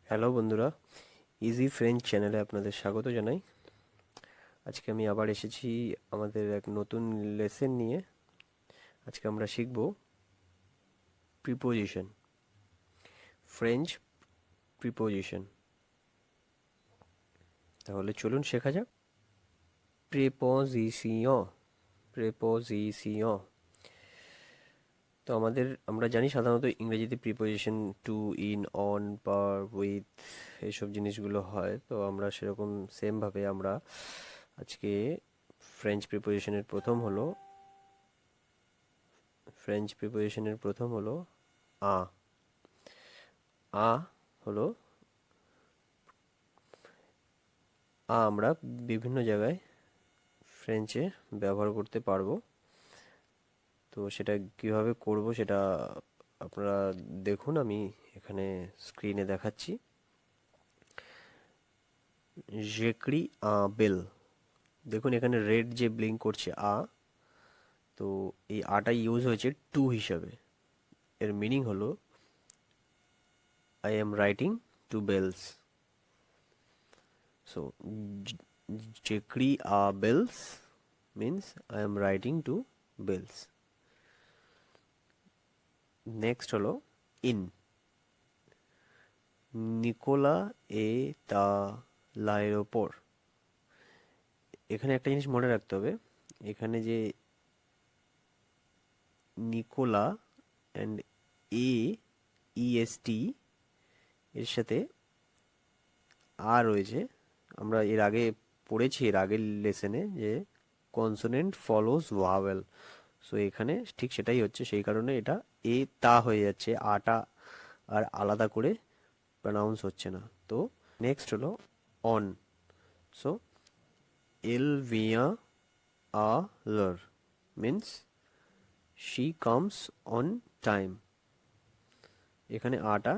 Hello বন্ধুরা, easy French চ্যানেলে আপনাদের স্বাগত জানাই। আজকে আমি আবার এসেছি আমাদের এক নতুন লেসন নিয়ে। আজকে আমরা শিখব প্রিপোজিশন, ফ্রেঞ্চ প্রিপোজিশন। তাহলে চলুন শেখা যাক। Preposition, preposition. তো আমরা জানি সাধারণত ইংরেজিতে preposition two, in, on, per, with এইসব জিনিসগুলো হয়। তো আমরা সেরকম সেমভাবে আমরা আজকে ফ্রেঞ্চ প্রিপোজিশনের প্রথম হলো আ। আ হলো আমরা বিভিন্ন জায়গায় ফ্রেঞ্চে ব্যবহার করতে পারবো। তো সেটা কিভাবে করব সেটা আপনারা দেখুন, আমি এখানে স্ক্রিনে দেখাচ্ছি। জেকড়ি বেল, দেখুন এখানে রেড যে ব্লিঙ্ক করছে তো এই আটা ইউজ হয়েছে টু হিসাবে। এর মিনিং হলো I am writing to bells. So জেকড়ি bells means I am writing to bells. Next হলো ইন। নিকোলা এ তা লায়ের ওপর। এখানে একটা জিনিস মনে রাখতে হবে, এখানে যে নিকোলা অ্যান্ড ইএসটি এর সাথে রয়েছে। আমরা এর আগে পড়েছি এর আগের লেসনে যে কনসোনেন্ট ফলোস ভাওয়েল। সো এখানে ঠিক সেটাই হচ্ছে, সেই কারণে এটা তা হয়ে যাচ্ছে, আটা আর আলাদা করে প্রনাউন্স হচ্ছে না। তো নেক্সট হলো অন। সো এল ভিয়া আ লার means she comes on time. এখানে আটা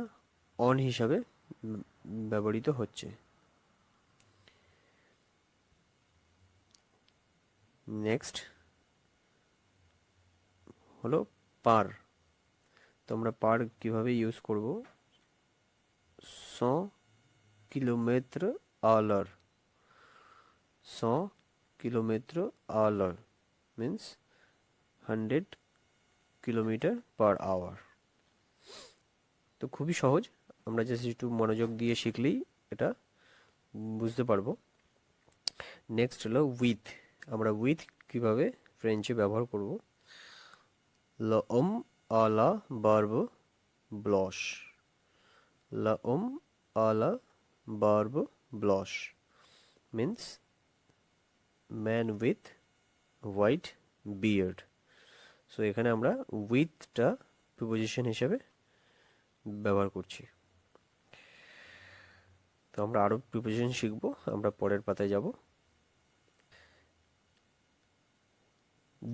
অন হিসাবে ব্যবহৃত হচ্ছে। নেক্সট হলো পার। তো আমরা পার কিভাবে ইউজ করব? 100 kilometre à l'heure। 100 kilometre à l'heure means 100 kilometre per hour. তো খুবই সহজ, আমরা জাস্ট একটু মনোযোগ দিয়ে শিখলেই এটা বুঝতে পারবো। নেক্সট হলো উইথ। আমরা উইথ কিভাবে ফ্রেঞ্চে ব্যবহার করব? l'homme à la barbe blanche। l'homme à la barbe blanche means man with white beard। So এখানে আমরা উইথটা প্রিপোজিশন হিসেবে ব্যবহার করছি। তো আমরা আরো প্রিপোজিশন শিখবো, আমরা পরের পাতায় যাব।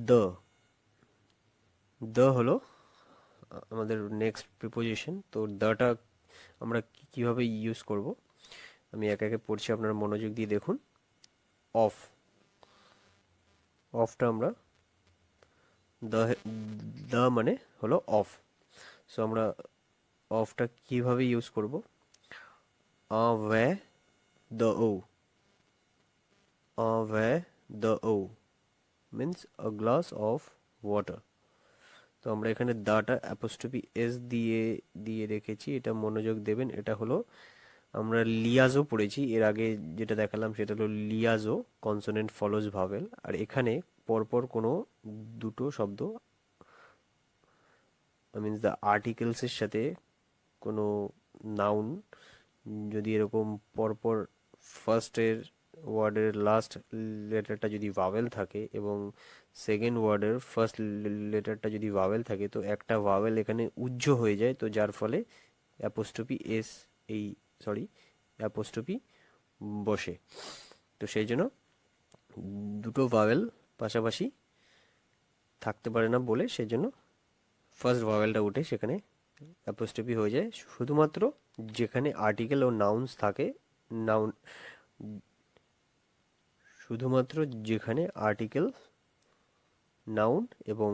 দ্য। দ্য হলো আমাদের নেক্সট প্রিপোজিশন। তো দ্যটা আমরা কিভাবে ইউজ করব আমি একে একে পড়ছি, আপনারা মনোযোগ দিয়ে দেখুন। অফ। অফটা আমরা দ্য, দ্য মানে হলো অফ। সো আমরা অফটা কিভাবে ইউজ করব? আ ভ্যা দ্য ও। আ ভ্যা দ্য ও means a glass of water. তো আমরা এখানে দাটা অ্যাপোস্ট্রফি এস দিয়ে দিয়ে রেখেছি, এটা মনোযোগ দেবেন। এটা হলো আমরা লিয়াজো পড়েছি এর আগে, যেটা দেখালাম সেটা হলো লিয়াজো, কনসোনেন্ট ফলোজ ভাওয়েল। আর এখানে পরপর কোনো দুটো শব্দ মিন্স দ্য আর্টিকেলসের সাথে কোনো নাউন যদি এরকম পরপর ফার্স্টের ওয়ার্ডের লাস্ট লেটারটা যদি ভাওয়েল থাকে এবং সেকেন্ড ওয়ার্ডের ফার্স্ট লেটারটা যদি ভাওয়েল থাকে, তো একটা ভাওয়েল এখানে উজ্জ্ব হয়ে যায়, তো যার ফলে অ্যাপোস্ট্রফি এস, এই সরি অ্যাপোস্ট্রফি বসে। তো সেই জন্য দুটো ভাওয়েল পাশাপাশি থাকতে পারে না বলে সেই জন্য ফার্স্ট ভাওয়েলটা উঠে সেখানে অ্যাপোস্ট্রফি হয়ে যায়। শুধুমাত্র যেখানে আর্টিকেল ও নাউন্স থাকে, নাউন, শুধুমাত্র যেখানে আর্টিকেল, নাউন এবং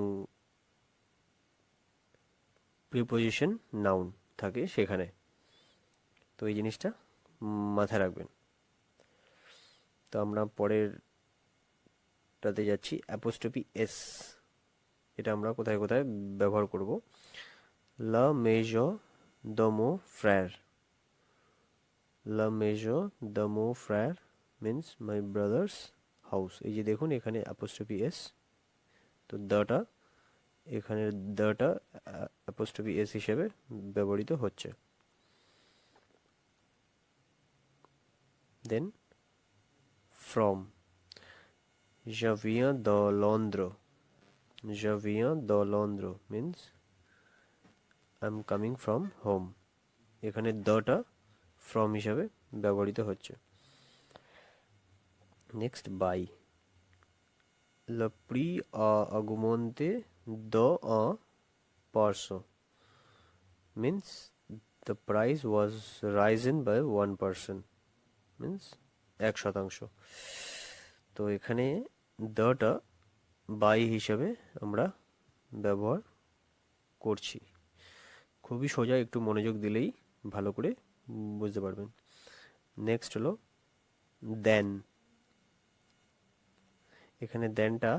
প্রিপোজিশন নাউন থাকে সেখানে। তো এই জিনিসটা মাথায় রাখবেন। তো আমরা পরেরটাতে যাচ্ছি, অ্যাপোস্ট্রফি এস। এটা আমরা কোথায় কোথায় ব্যবহার করব? লা মেজো দমো ফ্র্যার। লা মেজো দমো ফ্র্যার মিন্স মাই ব্রাদার্স হাউস। এই যে দেখুন এখানে অ্যাপোস্ট্রফি এস, তো দাটা, এখানে দাটা অ্যাপোস্ট্রফি এস হিসেবে ব্যবহৃত হচ্ছে। দেন from, je viens de Londres. Je viens de Londres means I am coming from home. এখানে দটা ফ্রম হিসাবে ব্যবহৃত হচ্ছে। Next by, le prix a augmenté de 1%, means the price was risen by 1%, means 1%। তো এখানে দটা by হিসাবে আমরা ব্যবহার করছি। খুবই সোজা, একটু মনোযোগ দিলেই ভালো করে বুঝতে পারবেন। নেক্সট হলো দেন। এখানে দেনটা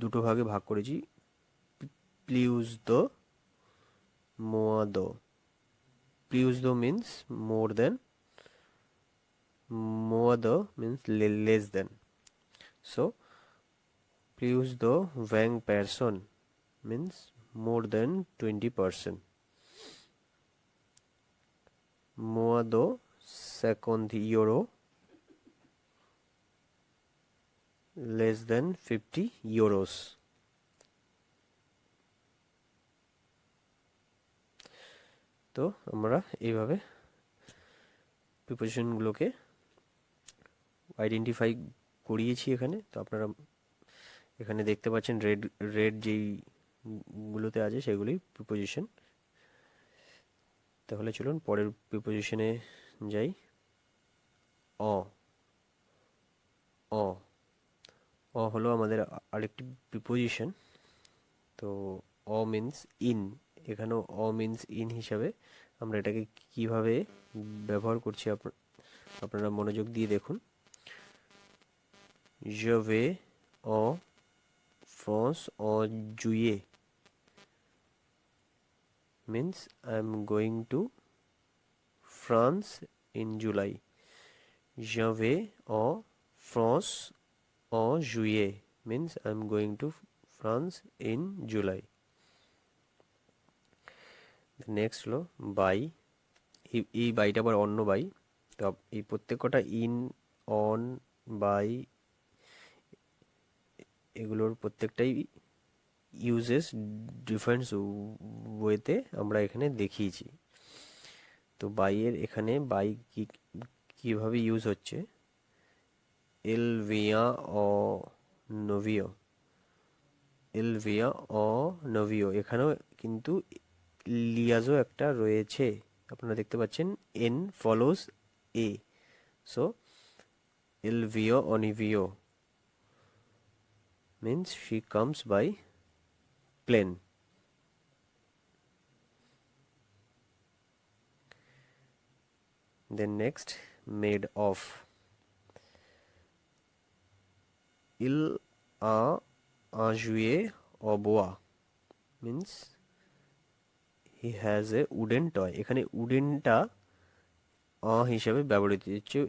দুটো ভাগে ভাগ করেছি, প্লিউজ দো, মোয়া দো। প্লিউজ দো মিন্স মোর দেন, মোয়া দো মিন্স লেস দেন। সো প্লিউজ দো 20% means more than 20%. Moi do 50 euro less than 50 euros. তো আমরা এইভাবে প্রিপোজিশনগুলোকে আইডেন্টিফাই করিয়েছি এখানে। তো আপনারা এখানে দেখতে পাচ্ছেন রেড রেড যেই গুলোতে আছে সেগুলি প্রিপোজিশন। তাহলে চলুন পরের প্রিপোজিশনে যাই। অ, অ, অ হলো আমাদের আরেকটি প্রিপোজিশন। তো অ মিন্স ইন, এখানেও অ মিন্স ইন হিসাবে আমরা এটাকে কিভাবে ব্যবহার করছি আপনারা মনোযোগ দিয়ে দেখুন। Je vais en France en juillet means I am going to France in July. Je vais en France en juillet means I am going to France in July. Next হলো বাই। এই বাইটা আবার অন্য বাই। তো এই প্রত্যেকটা in, on, by এগুলোর প্রত্যেকটাই uses different ওয়েতে আমরা এখানে দেখিয়েছি। তো বাইয়ের এখানে বাই কিভাবে ইউজ হচ্ছে, এল ভিয়া অ নভিও, এল ভিয়া অ নভিও, এখানেও কিন্তু লিয়াজও একটা রয়েছে, আপনারা দেখতে পাচ্ছেন এন ফলোস এ। সো এল ভিও অনিভিও means she comes by plane. Then next, made of. Il a joué au bois means he has a wooden toy. এখানে উডেনটা হিসাবে ব্যবহৃত হচ্ছে।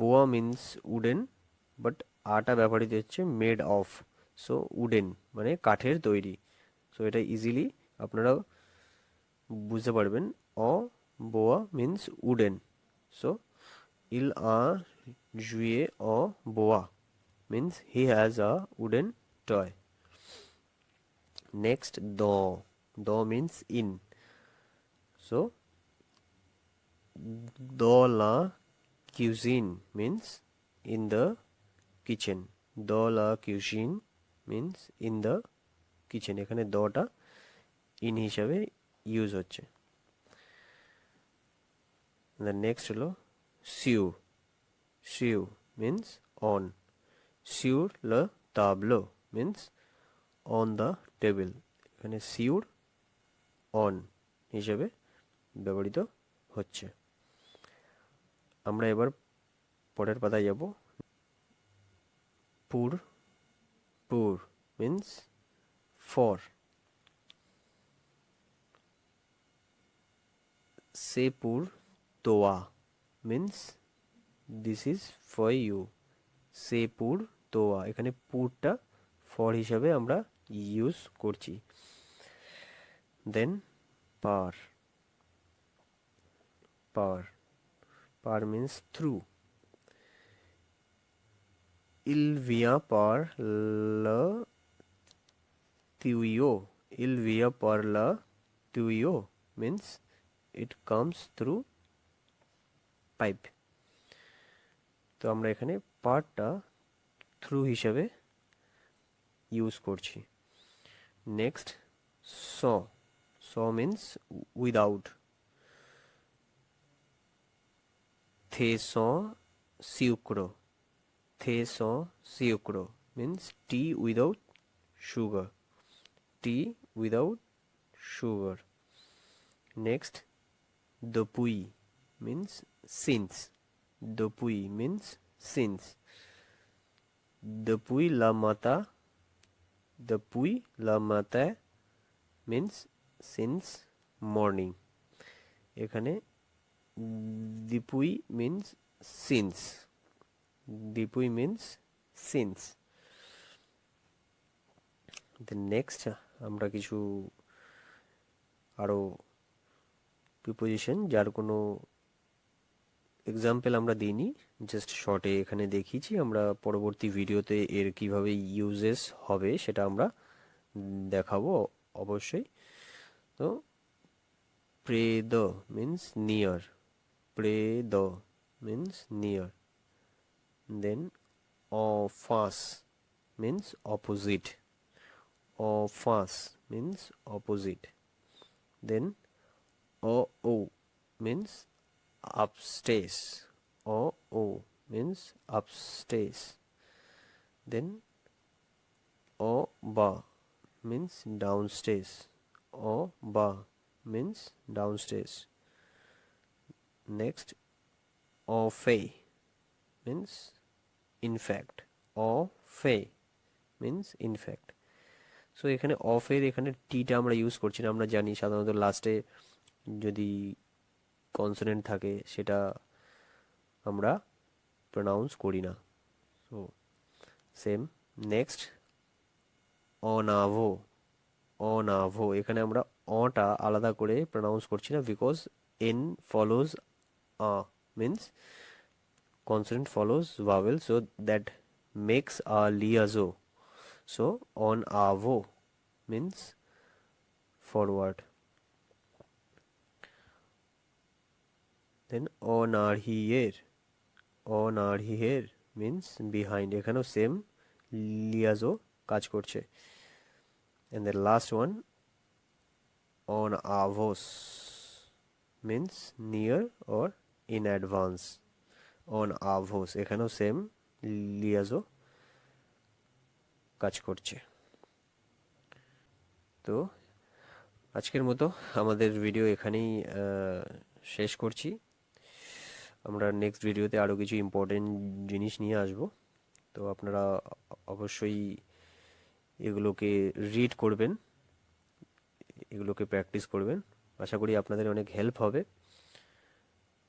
বোয়া মিন্স উডেন, বাট আটা ব্যবহৃত হচ্ছে মেড অফ। সো উডেন মানে কাঠের তৈরি। সো এটা ইজিলি আপনারা বুঝতে পারবেন। বোয়া means wooden. So ill joué au bois means he has a wooden toy. Next, do means in. So dans la cuisine means in the kitchen. Dans la cuisine means in the kitchen. এখানে দটা in হিসাবে use হচ্ছে। The next হলো sur. Sur means on. Sur le tableau means on the table. এখানে sur on হিসেবে ব্যবহৃত হচ্ছে। আমরা এবার পরের পাতায় যাব। পুর, পুর মিন্স ফর। সে পুর তোয়া means this is for you. সে পুর তোয়া, এখানে পুরটা ফর হিসাবে আমরা ইউজ করছি। দেন পার, পার, পার means through. Il vient par le tuyau. Il vient par le tuyau means it comes through pipe. তো আমরা এখানে পারটা থ্রু হিসাবে ইউজ করছি। নেক্সট স, স মিন্স উইদাউট। থে স সিউক্রো, থে স সিউক্রো means tea without sugar, tea without sugar. Next depuis means since, depuis means since. Depuis la matin, depuis la matin means since morning. এখানে depuis means since, depuis means since. The next আমরা কিছু আরো preposition যার কোনো example আমরা দিইনি, just শর্টে এখানে দেখিয়েছি। আমরা পরবর্তী ভিডিওতে এর কিভাবে ইউজেস হবে সেটা আমরা দেখাবো অবশ্যই। তো pray the means near, pray the means near. Then অফাস means opposite, ofas means opposite. Then o means upstairs, o means upstairs. Then ba means downstairs, ba means downstairs. Next fe means in fact, fe means in fact. So এখানে অফের এখানে টিটা আমরা use করছি না। আমরা জানি সাধারণত লাস্টে যদি কনসোনেন্ট থাকে সেটা আমরা প্রনাউন্স করি না। So same. নেক্সট অনাভো, অনাভো এখানে আমরা অটা আলাদা করে প্রনাউন্স করছি না, because N follows a means consonant follows vowel, so that makes a liazo. So on avo means forward. Then on are here, on are here means behind. এখানেও same liaison কাজ করছে। And the last one on avos means near or in advance. on avos এখানেও same liaison কাজ করছে। তো আজকের মতো আমাদের ভিডিও এখানেই শেষ করছি। আমরা নেক্সট ভিডিওতে আরও কিছু ইম্পর্টেন্ট জিনিস নিয়ে আসব। তো আপনারা অবশ্যই এগুলোকে রিড করবেন, এগুলোকে প্র্যাকটিস করবেন। আশা করি আপনাদের অনেক হেল্প হবে।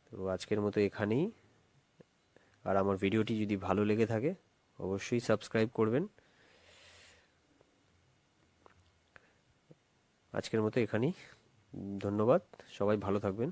তো আজকের মতো এখানেই। আর আমার ভিডিওটি যদি ভালো লেগে থাকে অবশ্যই সাবস্ক্রাইব করবেন। আজকের মতো এখানেই। ধন্যবাদ, সবাই ভালো থাকবেন।